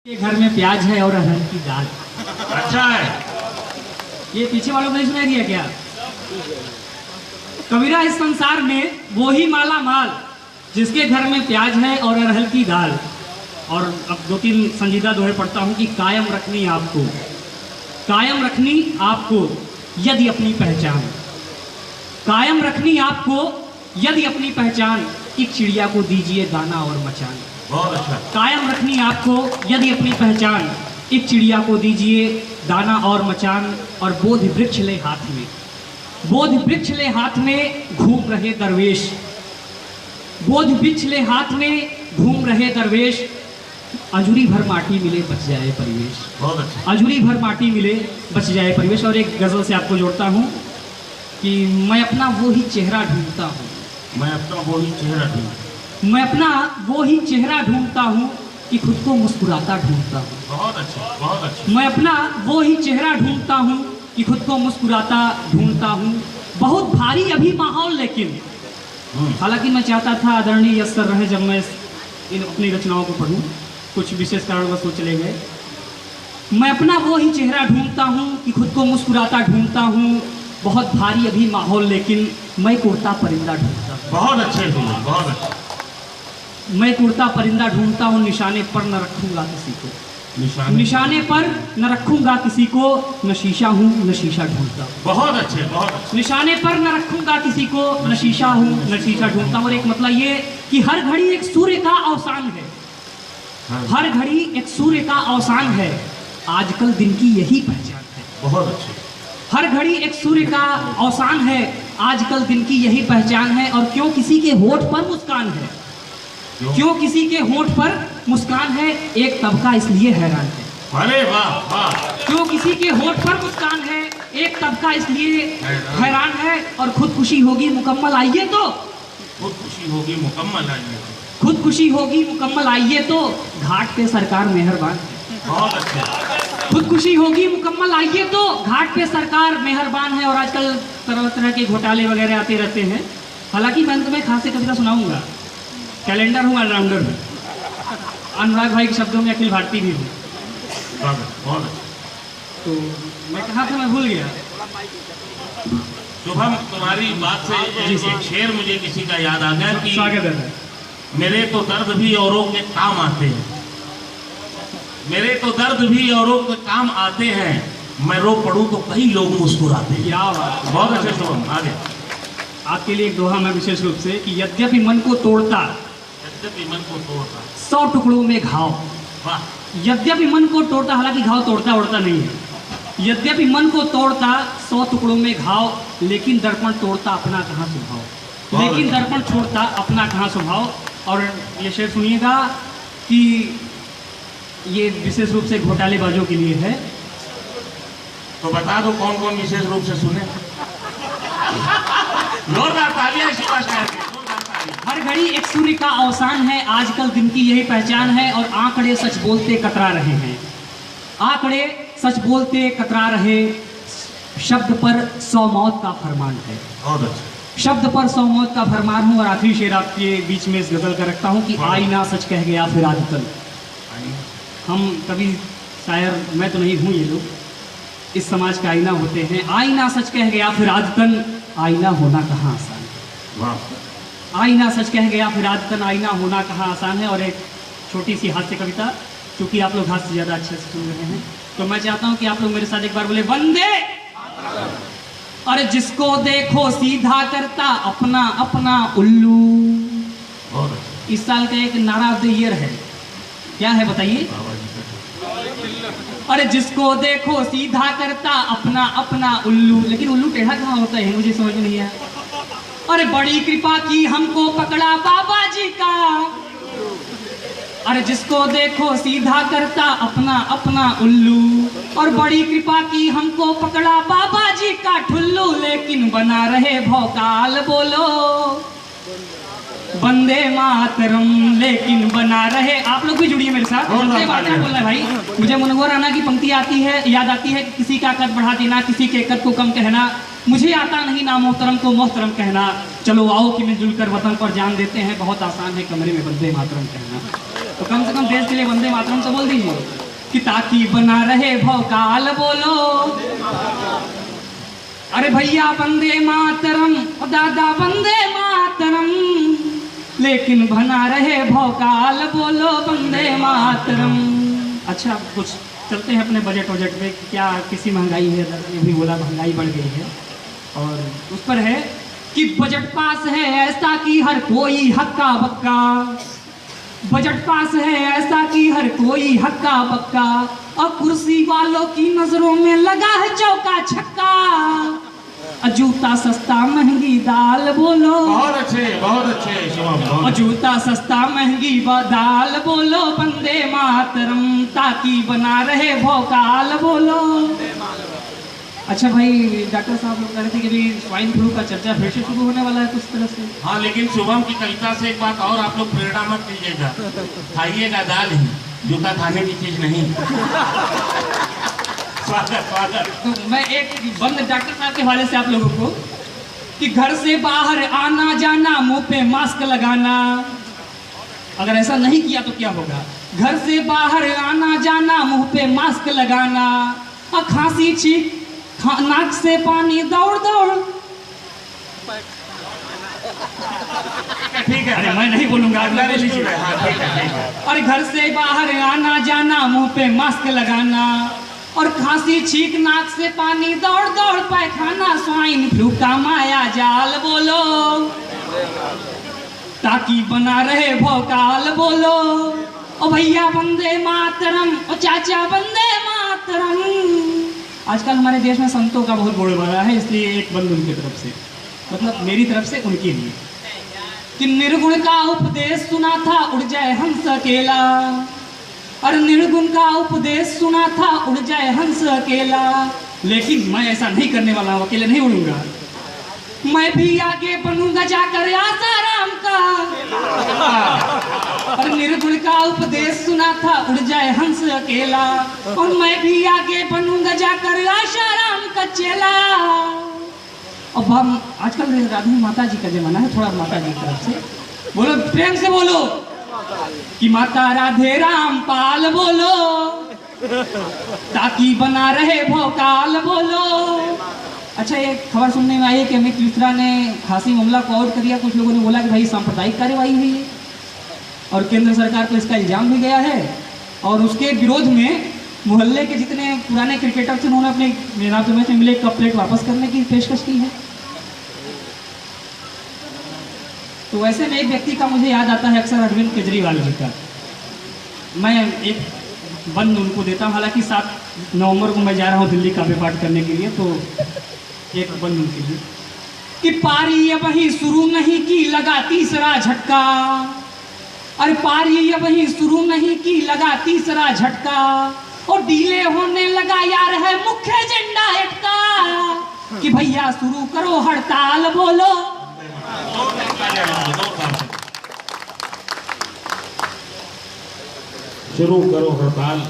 ये घर में प्याज है और अरहर की दाल। अच्छा है। ये पीछे वालों को नहीं सुनाई दिया क्या? कबीरा इस संसार में वो ही माला माल जिसके घर में प्याज है और अरहर की दाल। और अब दो तीन संजीदा दोहे पढ़ता हूँ कि कायम रखनी आपको, कायम रखनी आपको यदि अपनी पहचान, कायम रखनी आपको यदि अपनी पहचान, एक चिड़िया को दीजिए दाना और मचान। बहुत अच्छा। कायम रखनी आपको यदि अपनी पहचान, एक चिड़िया को दीजिए दाना और मचान। और बोधि वृक्ष ले हाथ में, बोधि वृक्ष ले हाथ में घूम रहे दरवेश, बोधि वृक्ष ले हाथ में घूम रहे दरवेश। अजूरी भर माटी मिले बच जाए परिवेश। बहुत अच्छा। अजूरी भर माटी मिले बच जाए परिवेश। और एक गजल से आपको जोड़ता हूँ कि मैं अपना वो ही चेहरा ढूंढता हूँ, मैं अपना वो ही चेहरा ढूंढता, मैं अपना वो ही चेहरा ढूंढता हूँ कि खुद को मुस्कुराता ढूंढता हूँ। बहुत अच्छा, बहुत अच्छा। मैं अपना वो ही चेहरा ढूंढता हूँ कि खुद को मुस्कुराता ढूंढता हूँ। बहुत भारी अभी माहौल, लेकिन हालांकि मैं चाहता था आदरणीय यश सर रहे जब मैं इन अपनी रचनाओं को पढ़ूं, कुछ विशेष कारणवश वो चले गए। मैं अपना वो ही चेहरा ढूंढता हूँ कि खुद को मुस्कुराता ढूंढता हूँ। बहुत भारी अभी माहौल, लेकिन मैं उड़ता परिंदा ढूंढता हूँ। बहुत अच्छे हुए, बहुत अच्छे। मैं उड़ता परिंदा ढूंढता हूँ, निशाने पर न रखूंगा किसी को, निशाने पर न रखूंगा किसी को, न शीशा हूँ न शीशा ढूंढता हूँ। बहुत अच्छे, बहुत अच्छे। निशाने पर न रखूंगा किसी को, न शीशा हूँ न शीशा ढूंढता हूँ। और एक मतलब ये कि हर घड़ी एक सूर्य का अवसान है, हर घड़ी एक सूर्य का अवसान है, आजकल दिन की यही पहचान है। बहुत अच्छे। हर घड़ी एक सूर्य का अवसान है, आजकल दिन की यही पहचान है। और क्यों किसी के होठ पर मुस्कान है, क्यों किसी के होठ पर मुस्कान है, एक तबका इसलिए हैरान है। अरे वाह वाह। क्यों किसी के होठ पर मुस्कान है, एक तबका इसलिए हैरान है। और खुदकुशी होगी मुकम्मल आइए तो, खुदकुशी होगी मुकम्मल आइए, खुदकुशी होगी मुकम्मल आइए तो, घाट पे सरकार मेहरबान है। बहुत अच्छे। खुदकुशी होगी मुकम्मल आइए तो, घाट पे सरकार मेहरबान है। और आजकल तरह तरह के घोटाले वगैरह आते रहते हैं। हालांकि मैं तुम्हें खास से कविता सुनाऊंगा, कैलेंडर हूँ, ऑलराउंडर हूँ, अनुराग भाई के शब्दों में अखिल भारती भी हूँ। बहुत अच्छा। तो मैं कहाँ था, मैं भूल गया। शुभम, तुम्हारी बात से एक शेर मुझे किसी का याद आ गया कि स्वागत है। मेरे तो दर्द भी औरों के काम आते हैं, मेरे तो दर्द भी औरों के काम आते हैं, मैं रो पड़ूं तो कई लोग मुस्कुराते हैं। क्या बात। बहुत अच्छे शुभम, आगे। आपके लिए एक दोहा मैं विशेष रूप से कि यद्यपि मन को तोड़ता, यद्यपि मन को तोड़ता 100 टुकड़ों में घाव। वाह। यद्यपि मन को तोड़ता, हालांकि घाव तोड़ता उड़ता नहीं है। यद्यपि मन को तोड़ता 100 टुकड़ों में घाव, लेकिन दर्पण तोड़ता अपना कहाँ स्वभाव, लेकिन दर्पण छोड़ता अपना कहाँ स्वभाव। और ये शेर सुनिएगा कि ये विशेष रूप से घोटालेबाजों के लिए है। तो बता दो कौन कौन विशेष रूप से सुने। जोरदार तालियां शिवा शायर के, जोरदार तालियां। हर घड़ी एक सूर्य का अवसान है, आजकल दिन की यही पहचान है। और आंकड़े सच बोलते कतरा रहे हैं, आंकड़े सच बोलते कतरा रहे, शब्द पर 100 मौत का फरमान है। बहुत अच्छा। शब्द पर 100 मौत का फरमान हूँ। और आखिरी शेर आपके बीच में इस गजल का रखता हूँ कि आईना सच कह गया फिर आदतन। हम कभी शायर, मैं तो नहीं हूँ, ये लोग इस समाज का आईना होते हैं। आईना सच कह गया फिर आदतन, आईना होना कहाँ आसान है। वाह। आईना सच कह गया फिर आदतन, आईना होना कहाँ आसान है। और एक छोटी सी हास्य कविता, क्योंकि आप लोग हास्य ज़्यादा अच्छे से सुन रहे हैं, तो मैं चाहता हूँ कि आप लोग मेरे साथ एक बार बोले वंदे। अरे जिसको देखो सीधा करता अपना अपना उल्लू। बहुत अच्छा। इस साल का एक नारा ऑफ द ईयर है, क्या है बताइए? अरे जिसको देखो सीधा करता अपना अपना उल्लू, लेकिन उल्लू टेढ़ा कहाँ होता है, मुझे समझ नहीं आया। अरे बड़ी कृपा की हमको पकड़ा बाबा जी का। अरे जिसको देखो सीधा करता अपना अपना उल्लू, और बड़ी कृपा की हमको पकड़ा बाबा जी का ठुल्लू, लेकिन बना रहे भौकाल बोलो वंदे मातरम, लेकिन बना रहे। आप लोग भी जुड़िए मेरे साथ। बातें बोल रहे भाई, मुझे मुनव्वर राना की पंक्ति आती है, याद आती है कि किसी का कद बढ़ा देना, किसी के कद को कम कहना, मुझे आता नहीं ना मोहतरम को मोहतरम कहना। चलो आओ कि मिलजुल कर वतन पर जान देते हैं, बहुत आसान है कमरे में वंदे मातरम कहना। तो कम से कम देश के लिए वंदे मातरम तो बोल दीजिए कि ताकि बना रहे भौकाल बोलो। अरे भैया वंदे मातरम, दादा वंदे मातरम, लेकिन बना रहे भौकाल बोलो वंदे मातरम। अच्छा, कुछ चलते हैं अपने बजट वजट पे, क्या किसी महंगाई है, ये भी बोला महंगाई बढ़ गई है, और उस पर है कि बजट पास है ऐसा कि हर कोई हक्का बक्का, बजट पास है ऐसा कि हर कोई हक्का बक्का, और कुर्सी वालों की नजरों में लगा है चौका छक्का। जूता सस्ता महंगी दाल बोलो। बहुत अच्छे शिवम। और जूता सस्ता महंगी दाल बोलो वंदे मातरम, ताकि बना रहे भौकाल बोलो। अच्छा भाई, डॉक्टर साहब लोग कह रहे थे कि भी स्वाइन फ्लू का चर्चा फिर से शुरू होने वाला है कुछ तरह से। हाँ, लेकिन शुभम की कविता से एक बात और आप लोग प्रेरणा मत लीजिएगा, खाइएगा दाल ही, जूता खाने की चीज नहीं। स्वागत। तो मैं एक बंद डॉक्टर साहब के हवाले से आप लोगों को कि घर से बाहर आना जाना, मुंह पे मास्क लगाना, अगर ऐसा नहीं किया तो क्या होगा। घर से बाहर आना जाना, मुंह पे मास्क लगाना, और खांसी छींक नाक से पानी दौड़ दौड़। ठीक है, अरे मैं नहीं बोलूंगा, आप लोग बोलिए। हाँ, ठीक है। और घर से बाहर आना जाना, मुंह पे मास्क लगाना, और खांसी छींक नाक से पानी दौड़ दौड़ पैखाना, स्वाइन फ्लू का माया जाल बोलो, ताकि बना रहे भौकाल बोलो। ओ भैया वंदे मातरम, ओ चाचा वंदे मातरम। आजकल हमारे देश में संतों का बहुत बोलबाला है, इसलिए एक बंद उनकी तरफ से, मतलब मेरी तरफ से उनके लिए, कि निर्गुण का उपदेश सुना था उड़ जाए हंस अकेला। और निर्गुण का उपदेश सुना था उड़ जाए हंस अकेला, लेकिन मैं ऐसा नहीं करने वाला हूँ, अकेले नहीं उड़ूंगा। मैं भी आगे बनूंगा जाकर आसाराम का। और निर्गुण का उपदेश सुना था उड़ जाए हंस अकेला, और मैं भी आगे बनूंगा जाकर आसाराम का चेला। अब हम आजकल राधे माता जी का जमाना है, थोड़ा माता जी की तरफ से बोलो, प्रेम से बोलो कि माता राधे राम पाल बोलो, ताकि बना रहे भौकाल बोलो। अच्छा, एक खबर सुनने में आई है कि अमित मिश्रा ने खासी मामला को आउट कर दिया। कुछ लोगों ने बोला कि भाई सांप्रदायिक कार्यवाही हुई है, और केंद्र सरकार को इसका इल्जाम भी गया है, और उसके विरोध में मोहल्ले के जितने पुराने क्रिकेटर थे उन्होंने अपने मैन ऑफ द मैच में मिले कप प्लेट वापस करने की पेशकश की है। तो वैसे में एक व्यक्ति का मुझे याद आता है अक्सर, अरविंद केजरीवाल जी का। मैं एक बंद उनको देता हूँ, हालांकि 7 नवंबर को मैं जा रहा हूँ दिल्ली काव्य पाठ करने के लिए, तो एक बंद उनके लिए कि पारी अब ही शुरू नहीं की लगा तीसरा झटका। अरे पारी अब ही शुरू नहीं की लगा तीसरा झटका, और डीले होने लगा यार है मुख्य एजेंडा हटका, कि भैया शुरू करो हड़ताल बोलो। शुरू करो हड़ताल।